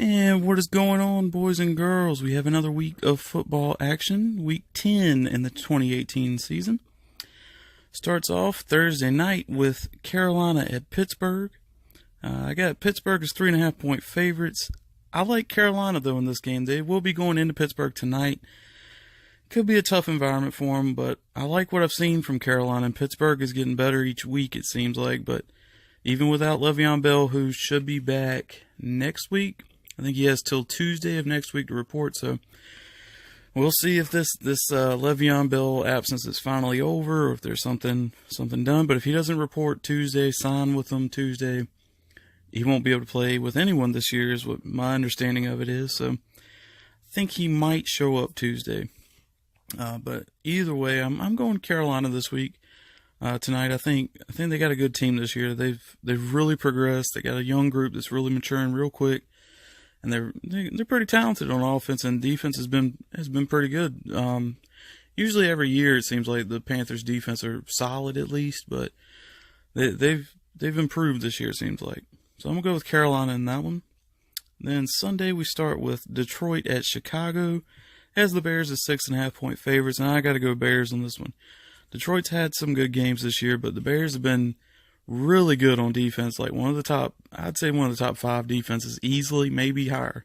And what is going on, boys and girls? We have another week of football action, week 10 in the 2018 season. Starts off Thursday night with Carolina at Pittsburgh. I got Pittsburgh as 3.5-point favorites. I like Carolina, though, in this game. They will be going into Pittsburgh tonight. Could be a tough environment for them, but I like what I've seen from Carolina. And Pittsburgh is getting better each week, it seems like. But even without Le'Veon Bell, who should be back next week, I think he has till Tuesday of next week to report. So we'll see if this Le'Veon Bell absence is finally over, or if there's something done. But if he doesn't report Tuesday, sign with them Tuesday, he won't be able to play with anyone this year, is what my understanding of it is. So I think he might show up Tuesday. But either way, I'm going Carolina this week. Tonight, I think they got a good team this year. They've really progressed. They got a young group that's really maturing real quick, and they're pretty talented on offense, and defense has been pretty good. Usually every year it seems like the Panthers' defense are solid at least, but they've improved this year, it seems like. So I'm gonna go with Carolina in that one. Then Sunday we start with Detroit at Chicago. Has the Bears as 6.5-point favorites, and I got to go Bears on this one. Detroit's had some good games this year, but the Bears have been really good on defense, like I'd say one of the top 5 defenses easily, maybe higher.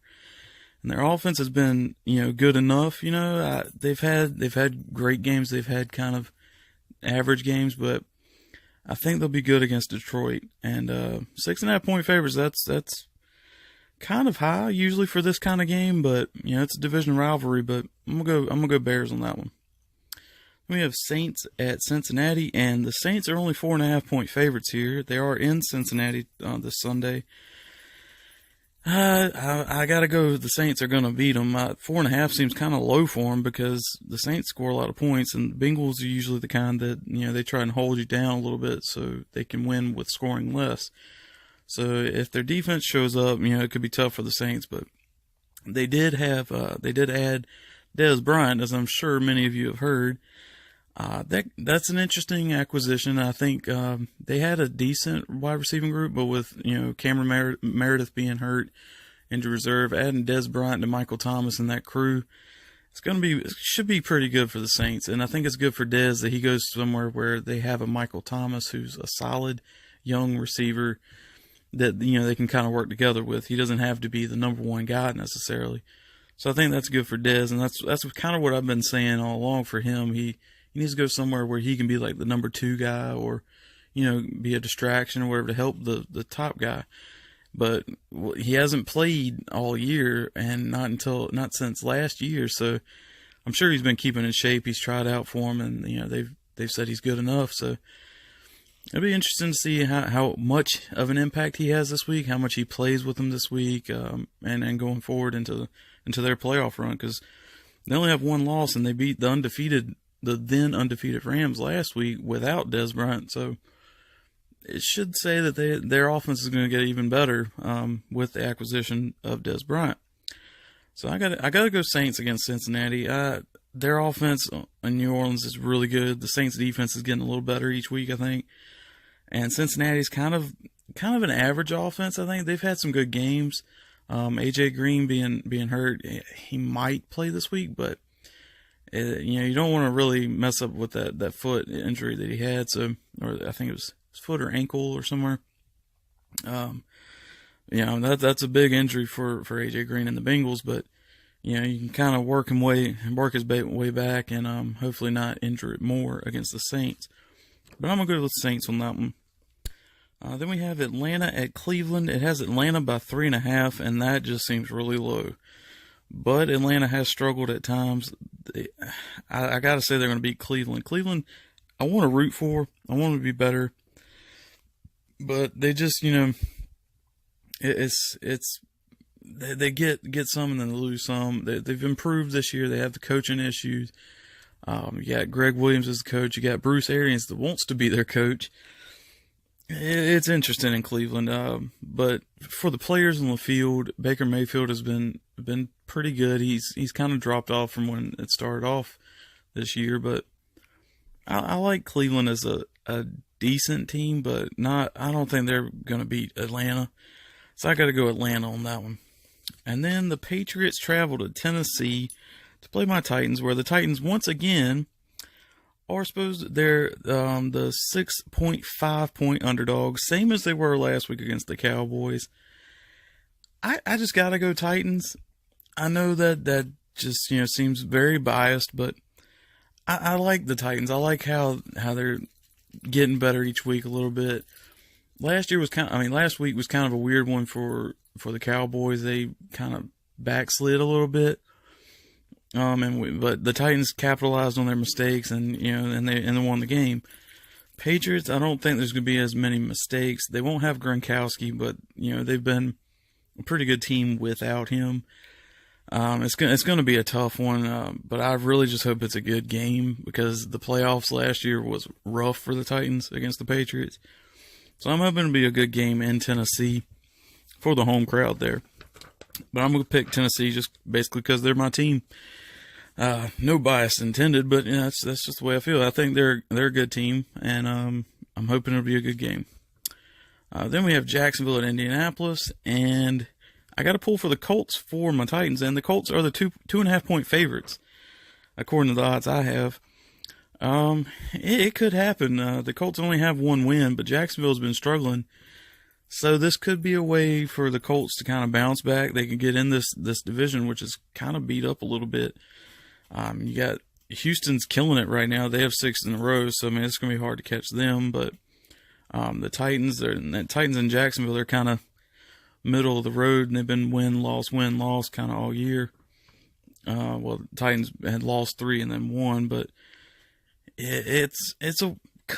And their offense has been, good enough. They've had great games, they've had kind of average games, but I think they'll be good against Detroit. And 6.5-point favorites, that's kind of high usually for this kind of game, but it's a division rivalry. But I'm gonna go Bears on that one. We have Saints at Cincinnati, and the Saints are only 4.5-point favorites here. They are in Cincinnati this Sunday. I gotta go. The Saints are gonna beat them. 4.5 seems kind of low for them because the Saints score a lot of points, and the Bengals are usually the kind that they try and hold you down a little bit so they can win with scoring less. So if their defense shows up, it could be tough for the Saints. But they did add Dez Bryant, as I'm sure many of you have heard. That's an interesting acquisition. I think they had a decent wide receiving group, but with Cameron Meredith being hurt, injured reserve, adding Dez Bryant to Michael Thomas and that crew, it should be pretty good for the Saints. And I think it's good for Dez that he goes somewhere where they have a Michael Thomas who's a solid young receiver that they can kind of work together with. He doesn't have to be the number one guy necessarily. So I think that's good for Dez, and that's kind of what I've been saying all along for him. He needs to go somewhere where he can be like the number 2 guy, or be a distraction or whatever to help the top guy. But he hasn't played all year, and not since last year. So I'm sure he's been keeping in shape. He's tried out for him, and they've said he's good enough. So it'll be interesting to see how much of an impact he has this week, how much he plays with them this week, and going forward into their playoff run, because they only have one loss, and they beat the then undefeated Rams last week without Dez Bryant. So it should say that their offense is going to get even better with the acquisition of Dez Bryant. So I gotta go Saints against Cincinnati. Their offense in New Orleans is really good. The Saints defense is getting a little better each week, I think. And Cincinnati's kind of an average offense, I think. They've had some good games. AJ Green being hurt, he might play this week, but you don't want to really mess up with that foot injury that he had. So, or I think it was his foot or ankle or somewhere. That's a big injury for AJ Green and the Bengals, but you can kind of work his way back, and hopefully not injure it more against the Saints. But I'm gonna go with the Saints on that one. Then we have Atlanta at Cleveland. It has Atlanta by 3.5, and that just seems really low. But Atlanta has struggled at times. I got to say they're going to beat Cleveland. Cleveland, I want to root for. I want them to be better. But they just, they get some and then they lose some. They've improved this year. They have the coaching issues. You got Greg Williams as the coach. You got Bruce Arians that wants to be their coach. It's interesting in Cleveland, but for the players on the field, Baker Mayfield has been pretty good. He's kind of dropped off from when it started off this year, but I like Cleveland as a decent team, but not. I don't think they're going to beat Atlanta, so I got to go Atlanta on that one. And then the Patriots travel to Tennessee to play my Titans, where the Titans once again are supposed they're the 6.5 point underdog, same as they were last week against the Cowboys. I just gotta go Titans. I know that just seems very biased, but I like the Titans. I like how they're getting better each week a little bit. Last week was kind of a weird one for the Cowboys. They kind of backslid a little bit. But the Titans capitalized on their mistakes and they won the game. Patriots, I don't think there's going to be as many mistakes. They won't have Gronkowski, but they've been a pretty good team without him. It's going to be a tough one, but I really just hope it's a good game because the playoffs last year was rough for the Titans against the Patriots. So I'm hoping it'll be a good game in Tennessee for the home crowd there. But I'm going to pick Tennessee just basically because they're my team. No bias intended, but that's just the way I feel. I think they're a good team, and I'm hoping it'll be a good game. Then we have Jacksonville at Indianapolis, and I got to pull for the Colts for my Titans, and the Colts are the 2.5 point favorites, according to the odds I have. It could happen. The Colts only have one win, but Jacksonville's been struggling. So this could be a way for the Colts to kind of bounce back. They can get in this division, which is kind of beat up a little bit. You got Houston's killing it right now. They have 6 in a row, so it's going to be hard to catch them. But the Titans and Jacksonville, they're kind of middle of the road, and they've been win, loss kind of all year. Well, the Titans had lost 3 and then won, but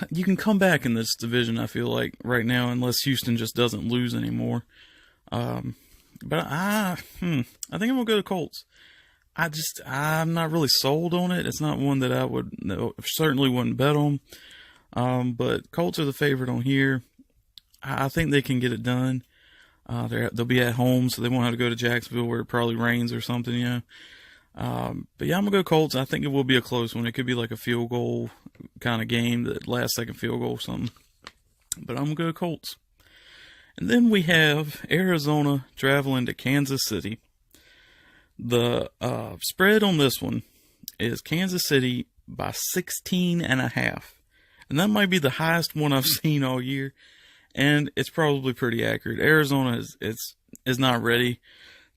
you can come back in this division, I feel like, right now, unless Houston just doesn't lose anymore. But I think I'm going to go to Colts. I'm not really sold on it. It's not one that I certainly wouldn't bet on. But Colts are the favorite on here. I think they can get it done. They'll be at home, so they won't have to go to Jacksonville where it probably rains or something, But yeah, I'm going to go Colts. I think it will be a close one. It could be like a field goal kind of game, that last second field goal or something. But I'm going to go Colts. And then we have Arizona traveling to Kansas City. The spread on this one is Kansas City by 16.5. And that might be the highest one I've seen all year. And it's probably pretty accurate. Arizona is not ready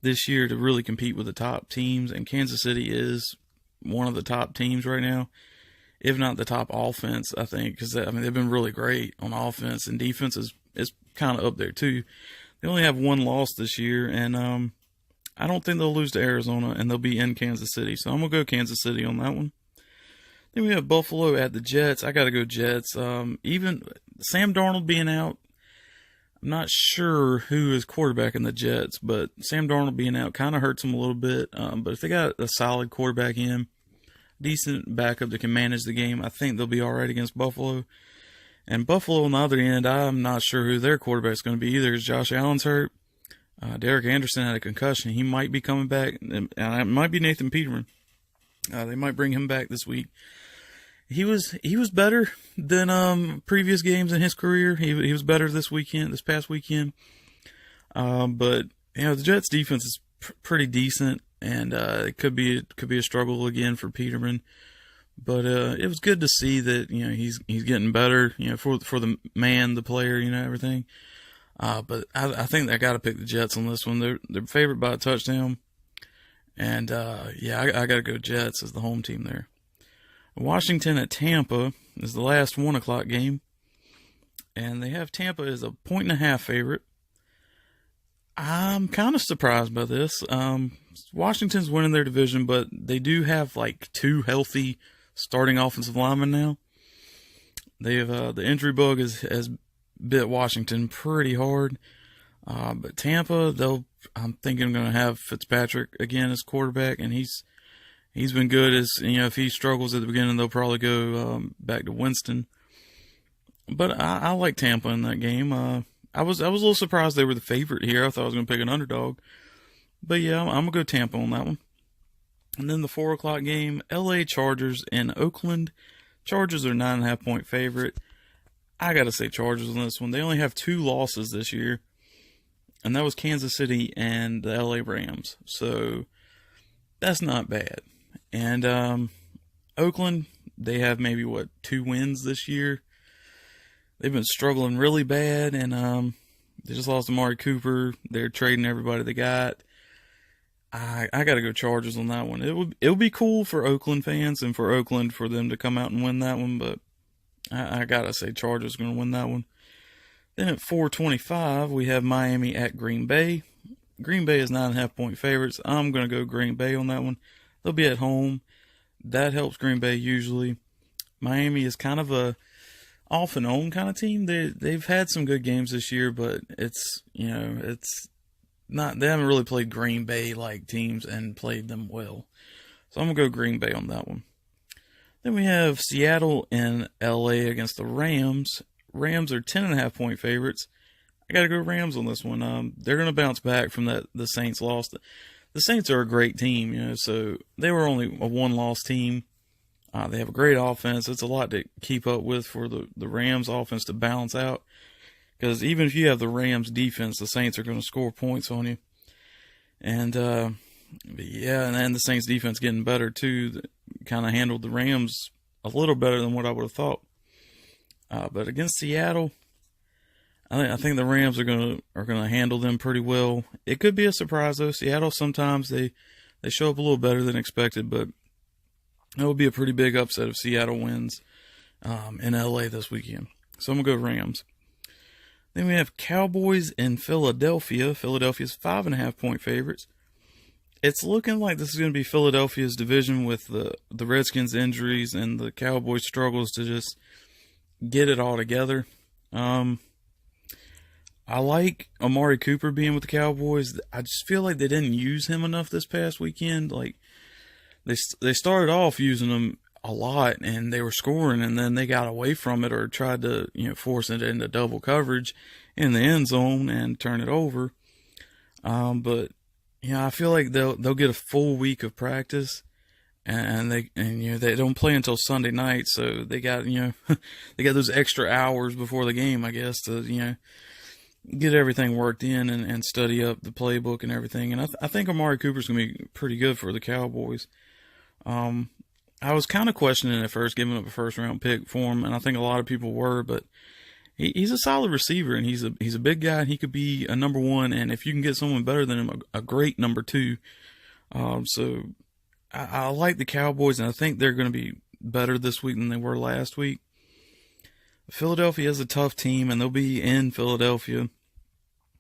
this year to really compete with the top teams, and Kansas City is one of the top teams right now, if not the top offense, I think, because they've been really great on offense, and defense is kind of up there too. They only have 1 loss this year, and I don't think they'll lose to Arizona, and they'll be in Kansas City, so I'm gonna go Kansas City on that one. Then we have Buffalo at the Jets. I gotta go Jets. Even Sam Darnold being out, I'm not sure who is quarterback in the Jets, but Sam Darnold being out kind of hurts them a little bit. But if they got a solid quarterback in, decent backup that can manage the game, I think they'll be all right against Buffalo. And Buffalo on the other end, I'm not sure who their quarterback's going to be either. Is Josh Allen's hurt? Derek Anderson had a concussion. He might be coming back, and it might be Nathan Peterman. They might bring him back this week. He was better than previous games in his career. He was better this past weekend. But the Jets defense is pretty decent, and it could be a struggle again for Peterman. But it was good to see that he's getting better. For the man, the player, everything. But I think I got to pick the Jets on this one. They're favored by a touchdown, and I got to go Jets as the home team there. Washington at Tampa is the last 1 o'clock game, and they have Tampa as a 1.5 favorite. I'm kind of surprised by this. Washington's winning their division, but they do have like 2 healthy starting offensive linemen now. They have the injury bug has bit Washington pretty hard, but Tampa, I'm thinking going to have Fitzpatrick again as quarterback, and he's been good. If he struggles at the beginning, they'll probably go back to Winston. But I like Tampa in that game. I was a little surprised they were the favorite here. I thought I was going to pick an underdog. But yeah, I'm going to go Tampa on that one. And then the 4 o'clock game, LA Chargers in Oakland. Chargers are 9.5 point favorite. I got to say Chargers on this one. They only have 2 losses this year. and that was Kansas City and the LA Rams. So that's not bad. And Oakland, they have maybe 2 wins this year. They've been struggling really bad, and they just lost Amari Cooper. They're trading everybody they got. I got to go Chargers on that one. It would be cool for Oakland fans and for Oakland for them to come out and win that one, but I gotta say Chargers are gonna win that one. Then at 4:25 we have Miami at Green Bay. Green Bay is 9.5-point favorites. I'm gonna go Green Bay on that one. They'll be at home. That helps Green Bay usually. Miami is kind of a off and on kind of team. They've had some good games this year, but it's not. They haven't really played Green Bay like teams and played them well. So I'm gonna go Green Bay on that one. Then we have Seattle and LA against the Rams. Rams are 10.5-point favorites. I got to go Rams on this one. They're going to bounce back from the Saints loss. The Saints are a great team, so they were only a one-loss team. They have a great offense. It's a lot to keep up with for the Rams offense to balance out. Because even if you have the Rams defense, the Saints are going to score points on you. And and the Saints defense getting better too. Kind of handled the Rams a little better than what I would have thought. But against Seattle, I think the Rams are gonna handle them pretty well. It could be a surprise though. Seattle sometimes they show up a little better than expected, but it would be a pretty big upset if Seattle wins in LA this weekend. So I'm gonna go Rams. Then we have Cowboys in Philadelphia. Philadelphia's 5.5-point favorites. It's looking like this is going to be Philadelphia's division with the Redskins' injuries and the Cowboys' struggles to just get it all together. I like Amari Cooper being with the Cowboys. I just feel like they didn't use him enough this past weekend. Like they started off using him a lot and they were scoring, and then they got away from it or tried to force it into double coverage in the end zone and turn it over. But I feel like they'll get a full week of practice, and they don't play until Sunday night, so they got they got those extra hours before the game, I guess, to get everything worked in and study up the playbook and everything. And I think Amari Cooper's gonna be pretty good for the Cowboys. I was kind of questioning at first giving up a first round pick for him, and I think a lot of people were, but he's a solid receiver, and he's a big guy, and he could be a number one, and if you can get someone better than him, a great number two. So I like the Cowboys, and I think they're going to be better this week than they were last week. Philadelphia is a tough team, and they'll be in Philadelphia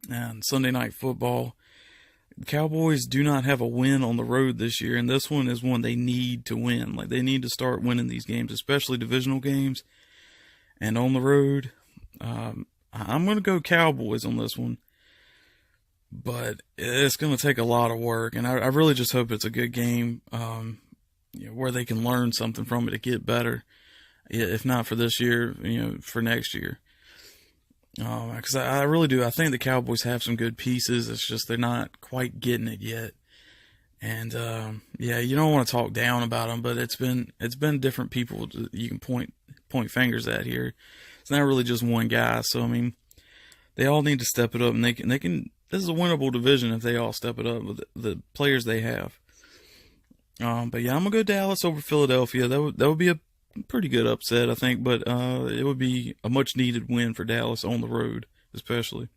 and Sunday Night Football. The Cowboys do not have a win on the road this year, and this one is one they need to win. Like, they need to start winning these games, especially divisional games and on the road. I'm going to go Cowboys on this one, but it's going to take a lot of work, and I really just hope it's a good game where they can learn something from it to get better, if not for this year, for next year. Because I really do. I think the Cowboys have some good pieces. It's just they're not quite getting it yet. And you don't want to talk down about them, but it's been different people you can point fingers at here. It's not really just one guy. So I mean, they all need to step it up, and they can. This is a winnable division if they all step it up with the players they have. But yeah, I'm gonna go Dallas over Philadelphia. That would be a pretty good upset, I think, but it would be a much needed win for Dallas on the road, especially.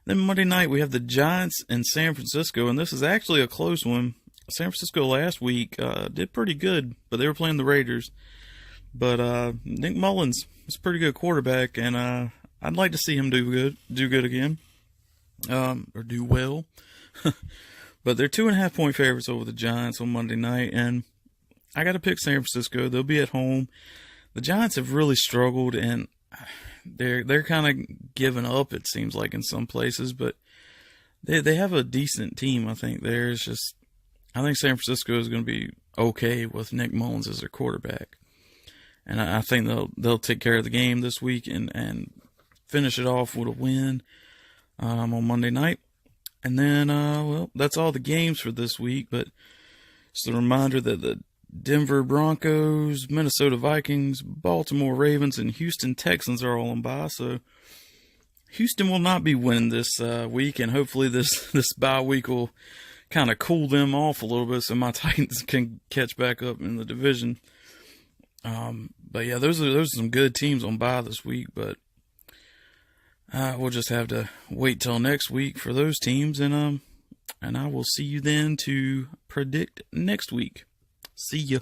Then Monday night we have the Giants in San Francisco, and this is actually a close one. San Francisco last week did pretty good, but they were playing the Raiders. But Nick Mullins is a pretty good quarterback, and I'd like to see him do good again, or do well. But they're 2.5-point favorites over the Giants on Monday night, and I got to pick San Francisco. They'll be at home. The Giants have really struggled, and they're kind of giving up, it seems like, in some places, but they have a decent team, I think. I think San Francisco is going to be okay with Nick Mullins as their quarterback. And I think they'll take care of the game this week and finish it off with a win on Monday night. And then, that's all the games for this week, but just a reminder that the Denver Broncos, Minnesota Vikings, Baltimore Ravens, and Houston Texans are all on bye. So Houston will not be winning this week, and hopefully this bye week will kind of cool them off a little bit so my Titans can catch back up in the division. But yeah, those are some good teams on bye this week, but we'll just have to wait till next week for those teams, and I will see you then to predict next week. See ya.